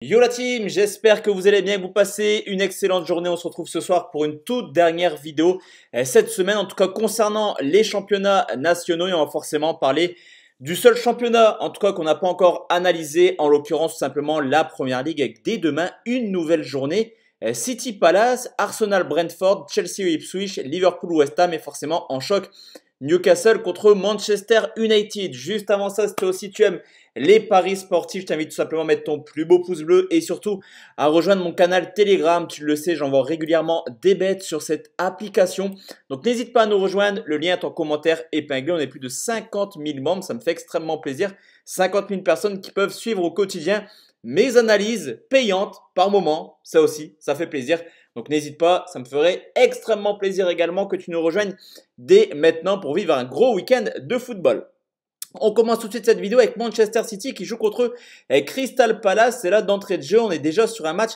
Yo la team, j'espère que vous allez bien, que vous passez une excellente journée. On se retrouve ce soir pour une toute dernière vidéo cette semaine, en tout cas concernant les championnats nationaux. Et on va forcément parler du seul championnat, en tout cas qu'on n'a pas encore analysé, en l'occurrence tout simplement la Première Ligue, avec dès demain une nouvelle journée. City Palace, Arsenal Brentford, Chelsea Ipswich, Liverpool West Ham et forcément en choc Newcastle contre Manchester United. Juste avant ça, si toi aussi tu aimes les paris sportifs, je t'invite tout simplement à mettre ton plus beau pouce bleu et surtout à rejoindre mon canal Telegram. Tu le sais, j'envoie régulièrement des bets sur cette application. Donc n'hésite pas à nous rejoindre, le lien est en commentaire épinglé. On est plus de 50 000 membres, ça me fait extrêmement plaisir. 50 000 personnes qui peuvent suivre au quotidien mes analyses payantes par moment. Ça aussi, ça fait plaisir. Donc n'hésite pas, ça me ferait extrêmement plaisir également que tu nous rejoignes dès maintenant pour vivre un gros week-end de football. On commence tout de suite cette vidéo avec Manchester City qui joue contre Crystal Palace. Et là, d'entrée de jeu, on est déjà sur un match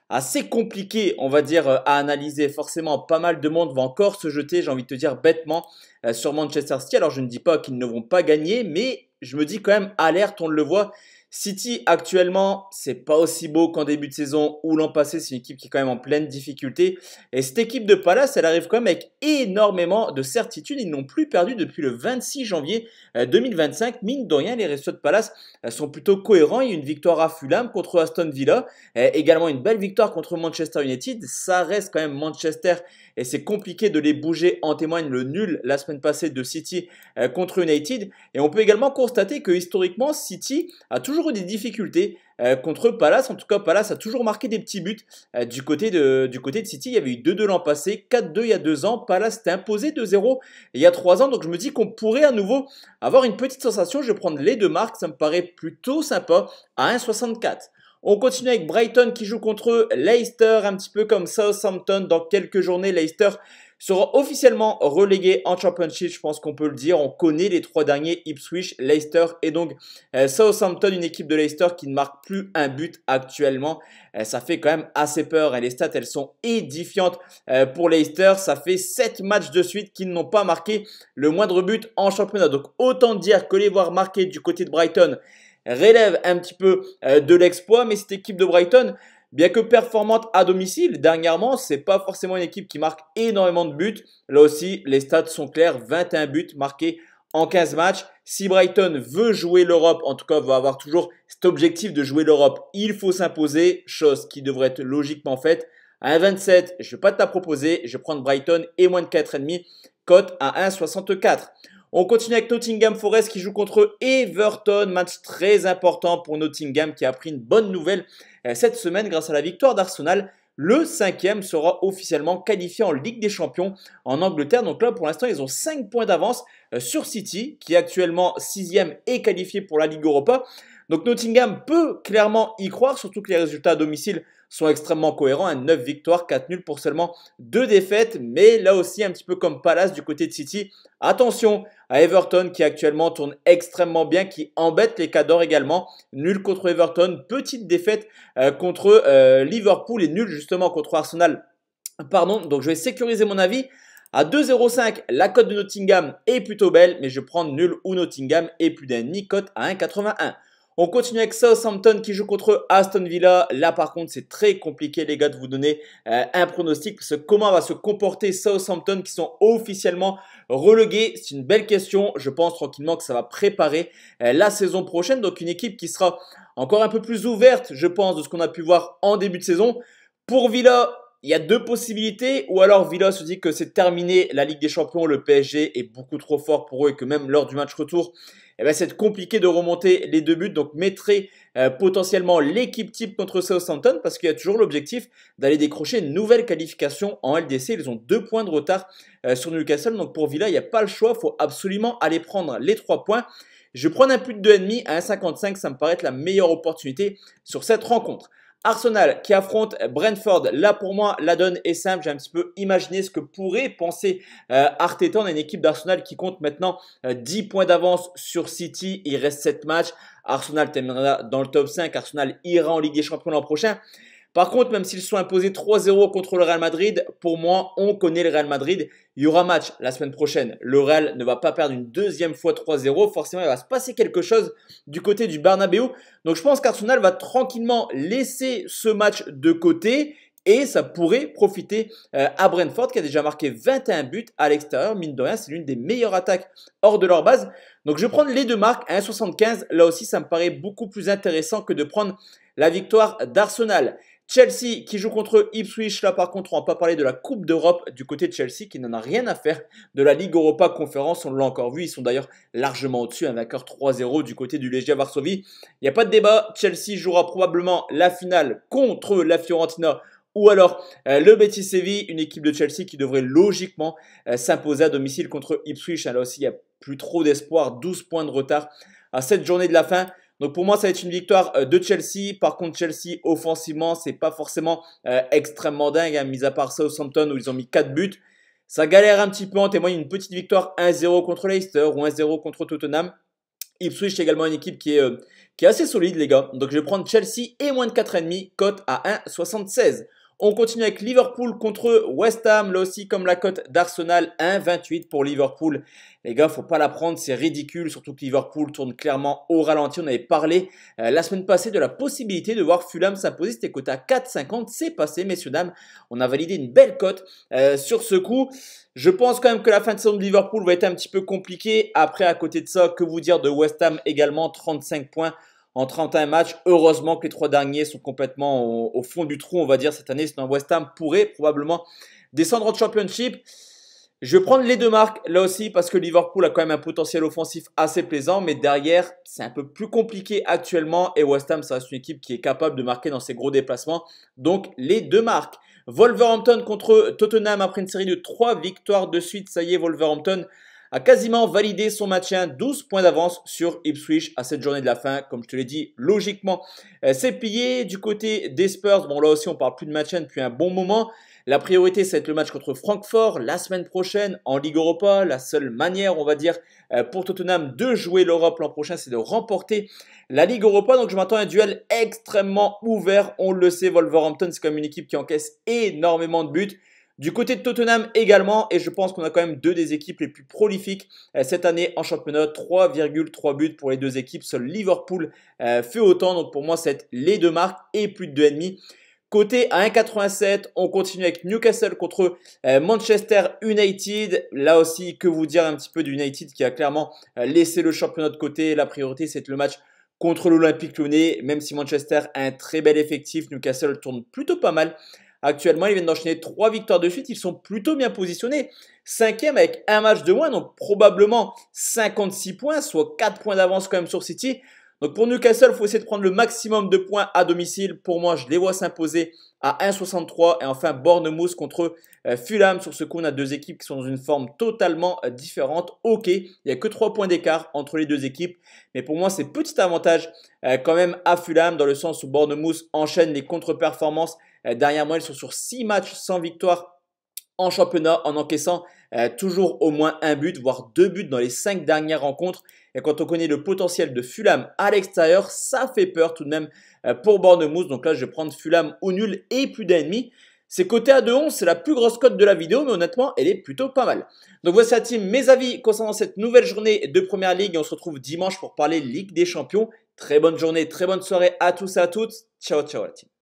assez compliqué, on va dire, à analyser. Forcément, pas mal de monde va encore se jeter, j'ai envie de te dire bêtement, sur Manchester City. Alors, je ne dis pas qu'ils ne vont pas gagner, mais je me dis quand même, alerte, on le voit. City actuellement, c'est pas aussi beau qu'en début de saison ou l'an passé, c'est une équipe qui est quand même en pleine difficulté. Et cette équipe de Palace, elle arrive quand même avec énormément de certitude. Ils n'ont plus perdu depuis le 26 janvier 2025. Mine de rien, les résultats de Palace sont plutôt cohérents. Il y a une victoire à Fulham contre Aston Villa, également une belle victoire contre Manchester United. Ça reste quand même Manchester et c'est compliqué de les bouger. En témoigne le nul la semaine passée de City contre United. Et on peut également constater que historiquement, City a toujours eu des difficultés contre Palace. En tout cas, Palace a toujours marqué des petits buts du côté de City. Il y avait eu 2-2 l'an passé, 4-2 il y a 2 ans. Palace s'était imposé 2-0 il y a 3 ans. Donc je me dis qu'on pourrait à nouveau avoir une petite sensation. Je vais prendre les deux marques, ça me paraît plutôt sympa à 1,64. On continue avec Brighton qui joue contre Leicester, un petit peu comme Southampton. Dans quelques journées, Leicester sera officiellement relégué en Championship, je pense qu'on peut le dire. On connaît les trois derniers, Ipswich, Leicester et donc Southampton, une équipe de Leicester qui ne marque plus un but actuellement. Ça fait quand même assez peur. Les stats, elles sont édifiantes pour Leicester. Ça fait 7 matchs de suite qu'ils n'ont pas marqué le moindre but en championnat. Donc autant dire que les voir marquer du côté de Brighton relève un petit peu de l'exploit, mais cette équipe de Brighton, bien que performante à domicile, dernièrement, c'est pas forcément une équipe qui marque énormément de buts. Là aussi, les stats sont clairs, 21 buts marqués en 15 matchs. Si Brighton veut jouer l'Europe, en tout cas va avoir toujours cet objectif de jouer l'Europe, il faut s'imposer, chose qui devrait être logiquement faite. À 1,27, je ne vais pas te la proposer, je vais prendre Brighton et moins de 4,5, cote à 1,64. On continue avec Nottingham Forest qui joue contre Everton. Match très important pour Nottingham qui a pris une bonne nouvelle cette semaine grâce à la victoire d'Arsenal. Le 5e sera officiellement qualifié en Ligue des Champions en Angleterre. Donc là, pour l'instant, ils ont 5 points d'avance sur City qui est actuellement 6e et qualifié pour la Ligue Europa. Donc Nottingham peut clairement y croire, surtout que les résultats à domicile sont extrêmement cohérents. 9 victoires, 4 nuls pour seulement 2 défaites. Mais là aussi, un petit peu comme Palace du côté de City. Attention à Everton qui actuellement tourne extrêmement bien, qui embête les Cadors également. Nul contre Everton, petite défaite contre Liverpool et nul justement contre Arsenal. Pardon, donc je vais sécuriser mon avis. À 2,05, la cote de Nottingham est plutôt belle, mais je prends nul ou Nottingham et plus d'un ni-cote à 1,81. On continue avec Southampton qui joue contre Aston Villa. Là, par contre, c'est très compliqué, les gars, de vous donner un pronostic. Parce que comment va se comporter Southampton qui sont officiellement relégués? C'est une belle question. Je pense tranquillement que ça va préparer la saison prochaine. Donc, une équipe qui sera encore un peu plus ouverte, je pense, de ce qu'on a pu voir en début de saison. Pour Villa, il y a deux possibilités, ou alors Villa se dit que c'est terminé la Ligue des Champions, le PSG est beaucoup trop fort pour eux et que même lors du match retour, eh ben, c'est compliqué de remonter les 2 buts. Donc mettrez potentiellement l'équipe type contre Southampton parce qu'il y a toujours l'objectif d'aller décrocher une nouvelle qualification en LDC. Ils ont 2 points de retard sur Newcastle. Donc pour Villa, il n'y a pas le choix, il faut absolument aller prendre les 3 points. Je prends un plus de 2,5 à 1,55, ça me paraît être la meilleure opportunité sur cette rencontre. Arsenal qui affronte Brentford. Là, pour moi, la donne est simple. J'ai un petit peu imaginé ce que pourrait penser Arteta. On a une équipe d'Arsenal qui compte maintenant 10 points d'avance sur City. Il reste 7 matchs. Arsenal terminera dans le top 5. Arsenal ira en Ligue des Champions l'an prochain. Par contre, même s'ils sont imposés 3-0 contre le Real Madrid, pour moi, on connaît le Real Madrid. Il y aura match la semaine prochaine. Le Real ne va pas perdre une deuxième fois 3-0. Forcément, il va se passer quelque chose du côté du Bernabéu. Donc, je pense qu'Arsenal va tranquillement laisser ce match de côté. Et ça pourrait profiter à Brentford qui a déjà marqué 21 buts à l'extérieur. Mine de rien, c'est l'une des meilleures attaques hors de leur base. Donc je vais prendre les deux marques à 1,75. Là aussi, ça me paraît beaucoup plus intéressant que de prendre la victoire d'Arsenal. Chelsea qui joue contre Ipswich. Là par contre, on va pas parler de la Coupe d'Europe du côté de Chelsea qui n'en a rien à faire de la Ligue Europa Conférence. On l'a encore vu, ils sont d'ailleurs largement au-dessus. Un vainqueur 3-0 du côté du Legia Varsovie. Il n'y a pas de débat. Chelsea jouera probablement la finale contre la Fiorentina ou alors le Betis Séville, une équipe de Chelsea qui devrait logiquement s'imposer à domicile contre Ipswich. Là aussi, il n'y a plus trop d'espoir, 12 points de retard à cette journée de la fin. Donc pour moi, ça va être une victoire de Chelsea. Par contre, Chelsea, offensivement, c'est pas forcément extrêmement dingue, hein, mis à part Southampton où ils ont mis 4 buts. Ça galère un petit peu, en témoigne une petite victoire 1-0 contre Leicester ou 1-0 contre Tottenham. Ipswich, c'est également une équipe qui est assez solide, les gars. Donc je vais prendre Chelsea et moins de 4,5, cote à 1,76. On continue avec Liverpool contre West Ham, là aussi comme la cote d'Arsenal, 1,28 pour Liverpool. Les gars, faut pas la prendre, c'est ridicule, surtout que Liverpool tourne clairement au ralenti. On avait parlé la semaine passée de la possibilité de voir Fulham s'imposer, c'était coté à 4,50, c'est passé messieurs dames. On a validé une belle cote sur ce coup. Je pense quand même que la fin de saison de Liverpool va être un petit peu compliquée. Après, à côté de ça, que vous dire de West Ham également, 35 points en 31 matchs. Heureusement que les 3 derniers sont complètement au fond du trou, on va dire, cette année. Sinon, West Ham pourrait probablement descendre en Championship. Je vais prendre les deux marques là aussi parce que Liverpool a quand même un potentiel offensif assez plaisant. Mais derrière, c'est un peu plus compliqué actuellement. Et West Ham, ça reste une équipe qui est capable de marquer dans ses gros déplacements. Donc, les deux marques. Wolverhampton contre Tottenham après une série de 3 victoires de suite. Ça y est, Wolverhampton a quasiment validé son maintien, 12 points d'avance sur Ipswich à cette journée de la fin. Comme je te l'ai dit, logiquement, c'est plié. Du côté des Spurs, bon là aussi on parle plus de maintien depuis un bon moment. La priorité, ça va être le match contre Francfort la semaine prochaine en Ligue Europa. La seule manière, on va dire, pour Tottenham de jouer l'Europe l'an prochain, c'est de remporter la Ligue Europa. Donc je m'attends à un duel extrêmement ouvert. On le sait, Wolverhampton, c'est quand même une équipe qui encaisse énormément de buts. Du côté de Tottenham également, et je pense qu'on a quand même deux des équipes les plus prolifiques cette année en championnat, 3,3 buts pour les deux équipes, seul Liverpool fait autant, donc pour moi c'est les deux marques et plus de 2,5. Côté à 1,87, on continue avec Newcastle contre Manchester United. Là aussi, que vous dire un petit peu du United qui a clairement laissé le championnat de côté. La priorité, c'est le match contre l'Olympique Lyonnais. Même si Manchester a un très bel effectif, Newcastle tourne plutôt pas mal. Actuellement, ils viennent d'enchaîner 3 victoires de suite. Ils sont plutôt bien positionnés. 5e avec un match de moins, donc probablement 56 points, soit 4 points d'avance quand même sur City. Donc pour Newcastle, il faut essayer de prendre le maximum de points à domicile. Pour moi, je les vois s'imposer à 1,63. Et enfin, Bournemouth contre Fulham. Sur ce coup, on a deux équipes qui sont dans une forme totalement différente. Ok, il n'y a que 3 points d'écart entre les deux équipes. Mais pour moi, c'est petit avantage quand même à Fulham dans le sens où Bournemouth enchaîne les contre-performances. Derrière moi, ils sont sur 6 matchs sans victoire en championnat en encaissant toujours au moins un but, voire 2 buts dans les 5 dernières rencontres. Et quand on connaît le potentiel de Fulham à l'extérieur, ça fait peur tout de même pour Bournemouth. Donc là, je vais prendre Fulham au nul et plus d'1,5. C'est coté à 2,11, c'est la plus grosse cote de la vidéo, mais honnêtement, elle est plutôt pas mal. Donc voici la team, mes avis concernant cette nouvelle journée de Première Ligue. Et on se retrouve dimanche pour parler Ligue des Champions. Très bonne journée, très bonne soirée à tous et à toutes. Ciao, ciao la team.